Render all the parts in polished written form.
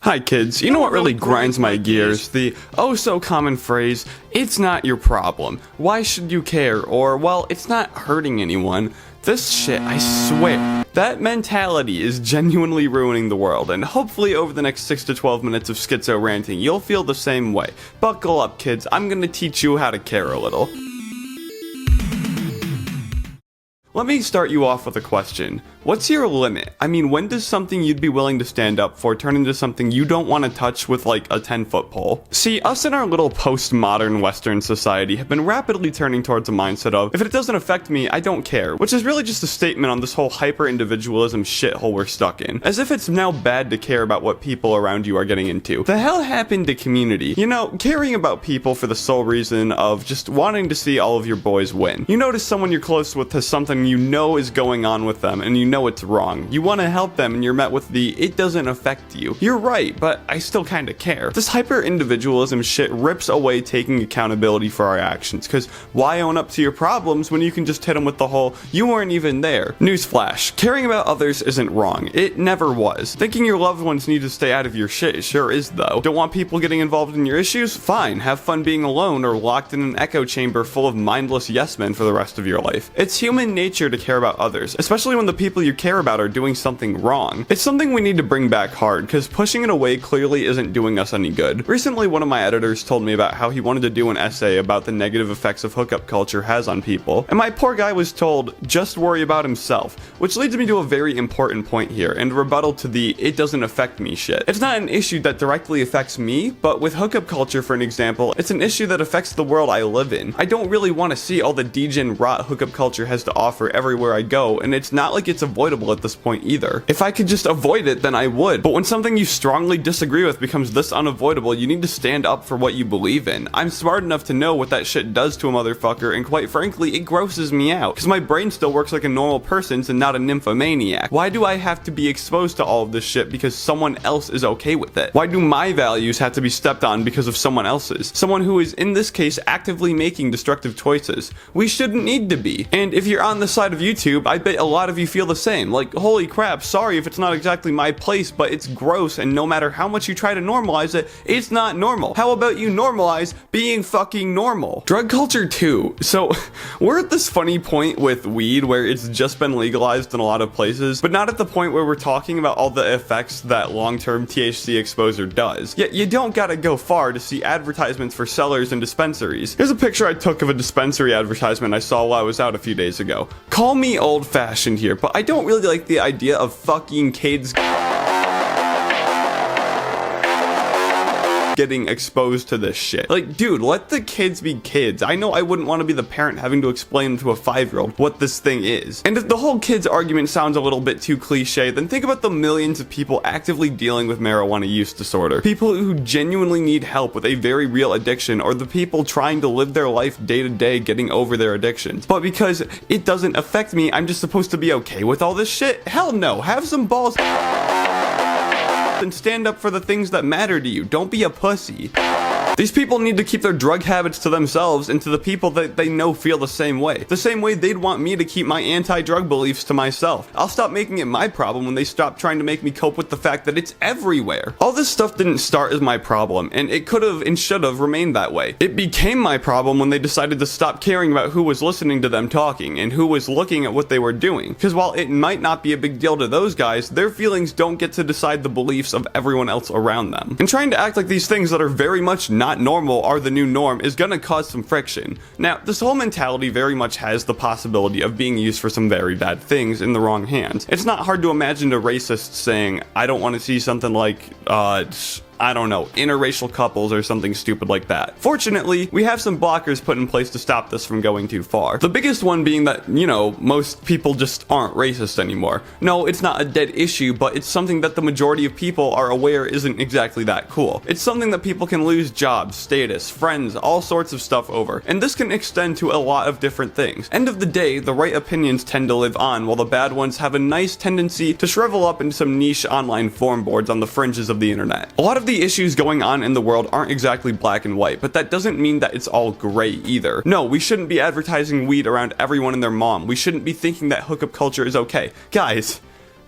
Hi kids, you know what really grinds my gears? The oh so common phrase, it's not your problem, why should you care, or well, it's not hurting anyone. This shit, I swear, that mentality is genuinely ruining the world, and hopefully over the next 6 to 12 minutes of schizo ranting, you'll feel the same way. Buckle up kids, I'm gonna teach you how to care a little. Let me start you off with a question. What's your limit? I mean, when does something you'd be willing to stand up for turn into something you don't want to touch with like a 10-foot pole? See, us in our little postmodern Western society have been rapidly turning towards a mindset of, if it doesn't affect me, I don't care, which is really just a statement on this whole hyper-individualism shithole we're stuck in. As if it's now bad to care about what people around you are getting into. The hell happened to community? You know, caring about people for the sole reason of just wanting to see all of your boys win. You notice someone you're close with has something you know is going on with them, and you know it's wrong. You want to help them, and you're met with the, it doesn't affect you. You're right, but I still kinda care. This hyper-individualism shit rips away taking accountability for our actions, cause why own up to your problems when you can just hit them with the whole, you weren't even there. Newsflash, caring about others isn't wrong. It never was. Thinking your loved ones need to stay out of your shit sure is though. Don't want people getting involved in your issues? Fine, have fun being alone or locked in an echo chamber full of mindless yes men for the rest of your life. It's human nature to care about others, especially when the people you care about are doing something wrong. It's something we need to bring back hard, because pushing it away clearly isn't doing us any good. Recently, one of my editors told me about how he wanted to do an essay about the negative effects of hookup culture has on people, and my poor guy was told, just worry about himself, which leads me to a very important point here, and rebuttal to the it doesn't affect me shit. It's not an issue that directly affects me, but with hookup culture for an example, it's an issue that affects the world I live in. I don't really want to see all the degen rot hookup culture has to offer everywhere I go, and it's not like it's avoidable at this point either. If I could just avoid it, then I would. But when something you strongly disagree with becomes this unavoidable, you need to stand up for what you believe in. I'm smart enough to know what that shit does to a motherfucker, and quite frankly, it grosses me out. Because my brain still works like a normal person's and not a nymphomaniac. Why do I have to be exposed to all of this shit because someone else is okay with it? Why do my values have to be stepped on because of someone else's? Someone who is, in this case, actively making destructive choices. We shouldn't need to be. And if you're on the side of YouTube, I bet a lot of you feel the same. Like, holy crap, sorry if it's not exactly my place, but it's gross, and no matter how much you try to normalize it, it's not normal. How about you normalize being fucking normal? Drug culture too. So, we're at this funny point with weed where it's just been legalized in a lot of places, but not at the point where we're talking about all the effects that long-term THC exposure does. Yet you don't gotta go far to see advertisements for sellers and dispensaries. Here's a picture I took of a dispensary advertisement I saw while I was out a few days ago. Call me old-fashioned here, but I don't really like the idea of fucking kids getting exposed to this shit. Like, dude, let the kids be kids. I know I wouldn't want to be the parent having to explain to a 5-year-old what this thing is. And if the whole kids argument sounds a little bit too cliche, then think about the millions of people actively dealing with marijuana use disorder. People who genuinely need help with a very real addiction, or the people trying to live their life day to day getting over their addictions. But because it doesn't affect me, I'm just supposed to be okay with all this shit? Hell no. Have some balls and stand up for the things that matter to you. Don't be a pussy. These people need to keep their drug habits to themselves and to the people that they know feel the same way. The same way they'd want me to keep my anti-drug beliefs to myself. I'll stop making it my problem when they stop trying to make me cope with the fact that it's everywhere. All this stuff didn't start as my problem, and it could have and should have remained that way. It became my problem when they decided to stop caring about who was listening to them talking and who was looking at what they were doing. Because while it might not be a big deal to those guys, their feelings don't get to decide the beliefs of everyone else around them. And trying to act like these things that are very much not normal are the new norm is gonna cause some friction. Now, this whole mentality very much has the possibility of being used for some very bad things in the wrong hands. It's not hard to imagine a racist saying, I don't want to see something like, I don't know, interracial couples or something stupid like that. Fortunately, we have some blockers put in place to stop this from going too far. The biggest one being that, you know, most people just aren't racist anymore. No, it's not a dead issue, but it's something that the majority of people are aware isn't exactly that cool. It's something that people can lose jobs, status, friends, all sorts of stuff over, and this can extend to a lot of different things. End of the day, the right opinions tend to live on, while the bad ones have a nice tendency to shrivel up into some niche online forum boards on the fringes of the internet. A lot of the issues going on in the world aren't exactly black and white, but that doesn't mean that it's all gray either. No, we shouldn't be advertising weed around everyone and their mom. We shouldn't be thinking that hookup culture is okay. Guys,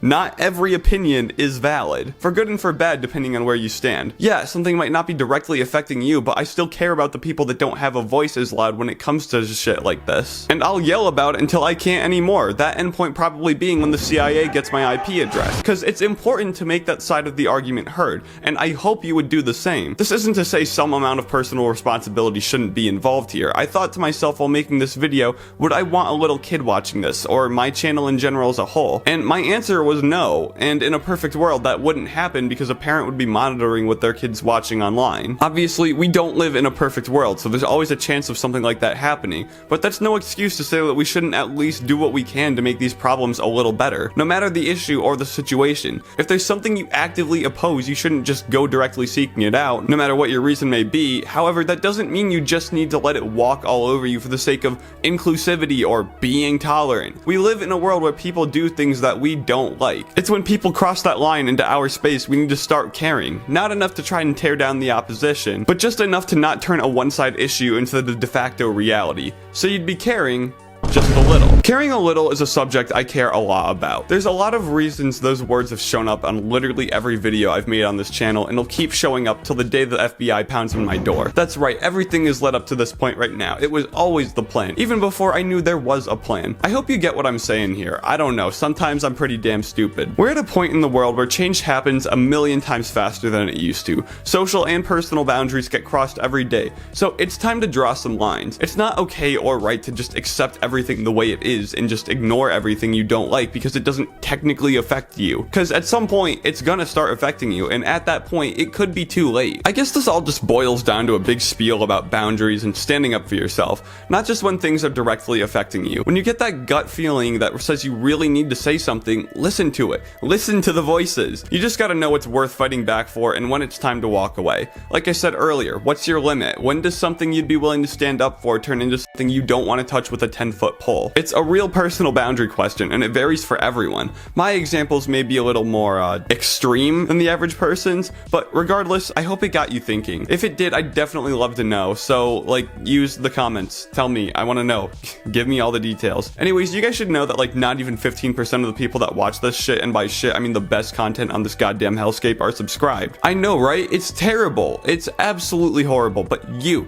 Not every opinion is valid, for good and for bad depending on where you stand. Yeah, something might not be directly affecting you, but I still care about the people that don't have a voice as loud when it comes to shit like this. And I'll yell about it until I can't anymore, that endpoint probably being when the CIA gets my IP address, because it's important to make that side of the argument heard, and I hope you would do the same. This isn't to say some amount of personal responsibility shouldn't be involved here. I thought to myself while making this video, would I want a little kid watching this, or my channel in general as a whole? And my answer was no, and in a perfect world that wouldn't happen because a parent would be monitoring what their kid's watching online. Obviously, we don't live in a perfect world, so there's always a chance of something like that happening, but that's no excuse to say that we shouldn't at least do what we can to make these problems a little better, no matter the issue or the situation. If there's something you actively oppose, you shouldn't just go directly seeking it out, no matter what your reason may be. However, that doesn't mean you just need to let it walk all over you for the sake of inclusivity or being tolerant. We live in a world where people do things that we don't like. It's when people cross that line into our space we need to start caring. Not enough to try and tear down the opposition, but just enough to not turn a one-side issue into the de facto reality. So you'd be caring just a little. Caring a little is a subject I care a lot about. There's a lot of reasons those words have shown up on literally every video I've made on this channel, and it'll keep showing up till the day the FBI pounds on my door. That's right, everything is led up to this point right now. It was always the plan, even before I knew there was a plan. I hope you get what I'm saying here. I don't know, sometimes I'm pretty damn stupid. We're at a point in the world where change happens a million times faster than it used to. Social and personal boundaries get crossed every day, so it's time to draw some lines. It's not okay or right to just accept everything the way it is and just ignore everything you don't like because it doesn't technically affect you. Because at some point, it's gonna start affecting you, and at that point, it could be too late. I guess this all just boils down to a big spiel about boundaries and standing up for yourself, not just when things are directly affecting you. When you get that gut feeling that says you really need to say something, listen to it. Listen to the voices. You just gotta know what's worth fighting back for and when it's time to walk away. Like I said earlier, what's your limit? When does something you'd be willing to stand up for turn into something you don't want to touch with a 10-foot pole? It's a real personal boundary question, and it varies for everyone. My examples may be a little more extreme than the average person's, but regardless, I hope it got you thinking. If it did, I'd definitely love to know, so like, use the comments. Tell me, I want to know. Give me all the details. Anyways, you guys should know that like not even 15% of the people that watch this shit, and by shit I mean the best content on this goddamn hellscape, are subscribed. I know, right? It's terrible. It's absolutely horrible, but you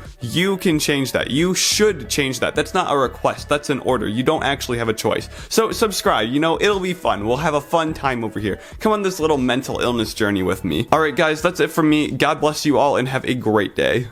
can change that. You should change that. That's not a request, that's an order. You don't actually have a choice. So subscribe, you know, it'll be fun. We'll have a fun time over here. Come on this little mental illness journey with me. Alright guys, that's it from me. God bless you all and have a great day.